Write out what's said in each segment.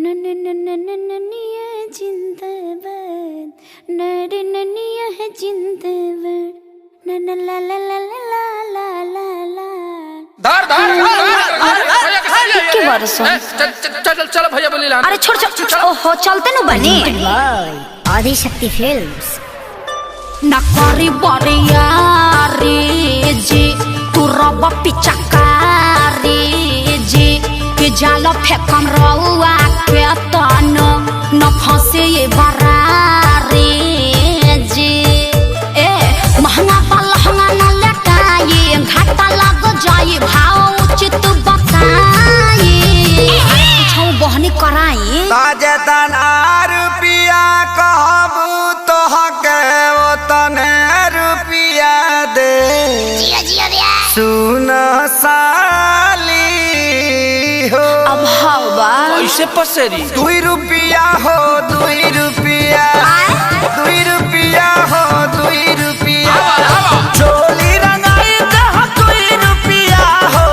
नन्निया जिंदाबाद नरे नन्निया है जिंदाबाद नन ला ला ला ला ला ला ला धर धर के वर्ष चल चल भैया बोली ला। अरे छोड़ छोड़ ओहो चलते न बने आदिशक्ति फिल्म्स नकरी बरिया रे जी तू रब पिचकारी जी के जाल फेकम रउआ के तन न फंसे ये बरारी जी ए महंगा पलहंगा न लटाई घाटा लग जाई भाव उचित बताई छौ बहनी कराई ताजतन रुपया कहबू तो हके ओतने रुपया दे सुन साली हो अब हवा ऐसे पसेरी 2 रुपया हो 2 रुपया 2 रुपया हो 2 रुपया चोली रंगाई दे 2 रुपया हो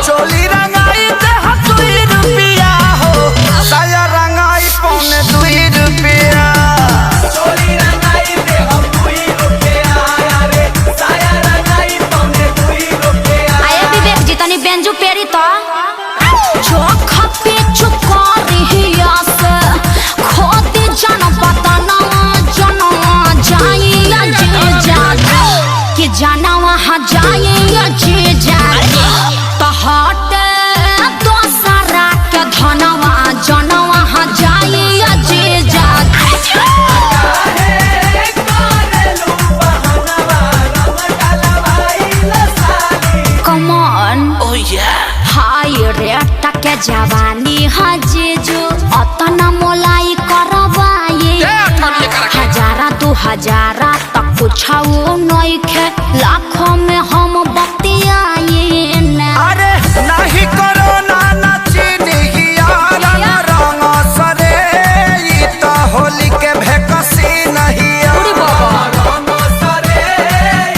चोली रंगाई दे 2 रुपया हो साया रंगाई पौने 2 रुपया चोली रंगाई दे 2 रुपया रे साया रंगाई पौने 2 रुपया आए विवेक जी तनी बेंजू पेरी तो चोख पे चुकारी से खोदी जन पतना जन जाइया जे जागे कि जाना वहाँ जाइया जे जागे तो हट दोसरा के धनवा जन वहाँ जाइया जे जागे Come on ओ या हाय रे टके जवानी हजेजो अतना मोलाई करवाए हजारा 2000 तक कुछाओ नइखे लाखों में हम बतियाए ना अरे नहीं करो ना रंग सरे ई तो होली के भेकसी नहीं उड़ी बाबा रंग सरे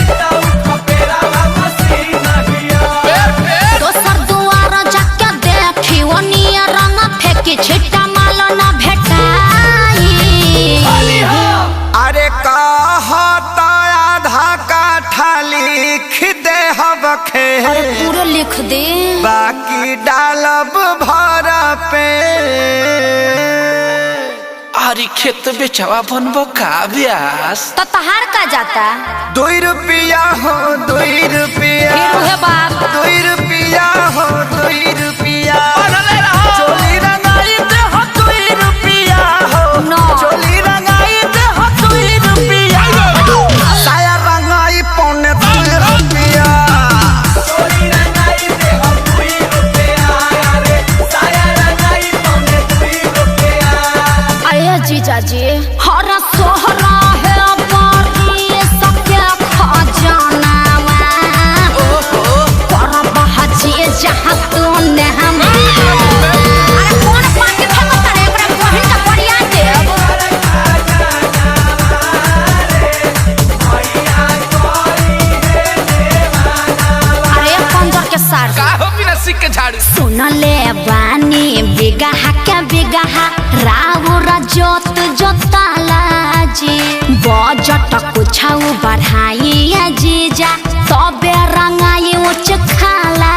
ई तो खपेरा मसी नहीं दोसर दुआर जाके देखी ओनिया रंग फेंकी छिट्टा माल ना भेटाई अरे कहता आधा काठा लिख दे हबखे अरे पूरा लिख दे बाकी डालब भर पे आरी खेत बेचवा बनबो का ब्यास तो तहार का जाता 2 रुपया हो 2 रुपया फिर उहे बात 2 रुपया हो 2 रुपया चोली रंगाई दे हो 2 रुपया हो No. चोली रंगाई दे हो 2 रुपया साया रंगाई पौने 2 रुपया चोली रंगाई दे हो 2 रुपया रे साया रंगाई पौने 2 रुपया अरे जीजा जी हरा सोहरा है बारी सबके खजानावा करब हजी जहाँ तू ने हम अरे कौन पार्टी फेमस करे एकरा बहिन का बढ़िया देव अरे पंजर के सार का हो बिना सिक के झाड़ू सुनले बानी बिगहा के बिगहा राउर जोत जोताला जी बजट कुछाऊ बढ़ाई जीजा तबे रंगाई उच खाला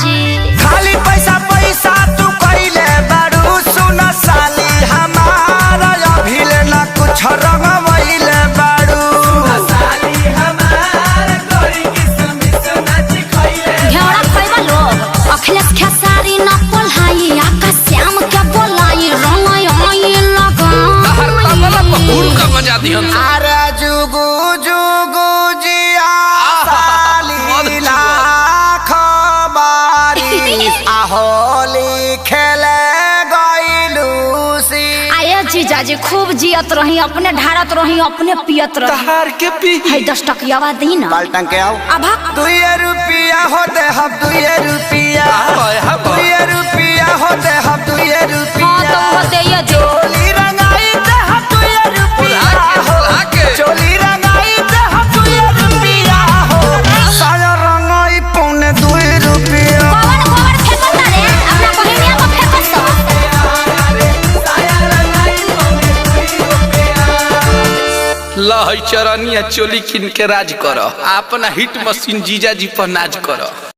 जी खाली पैसा पैसा तू कइले बारू सुन साली हमारा अभिले ना कुछ रंगवइले बारू साली हमारा कोई किस्म से नाच खइले घेरा पैबा लोग अखिलेश खेसारी न पोल्हाई आकाश श्याम के बोलाई रंगाई आई हर तबला लगा गुरु का मजा दिहन अरे जुगु जुगु जिया साली लाख बारी आहोली खेले गइलू सी आये जीजा जी खूब जियत रही अपने ढारत रही अपने पियत रही तहार के पी है 10 टकियावा दी ना बाल्टन के आओ अभा 2 रुपया होते हम 2 रुपया हाँ, 2 रुपया होते हम 2 हाँ रुपया तो वो दे ये दे चोली रंगाई दे हम 2 रुपया बुला के चोली रंगाई दे हम 2 रुपया हो साया रंगाई पौने 2 रुपया कौन फेंकता रे अपना बहिनिया को फेंकस तो लहई चरनिया चोली किन के राज कर अपना हिट मशीन जीजा जी पर नाज कर।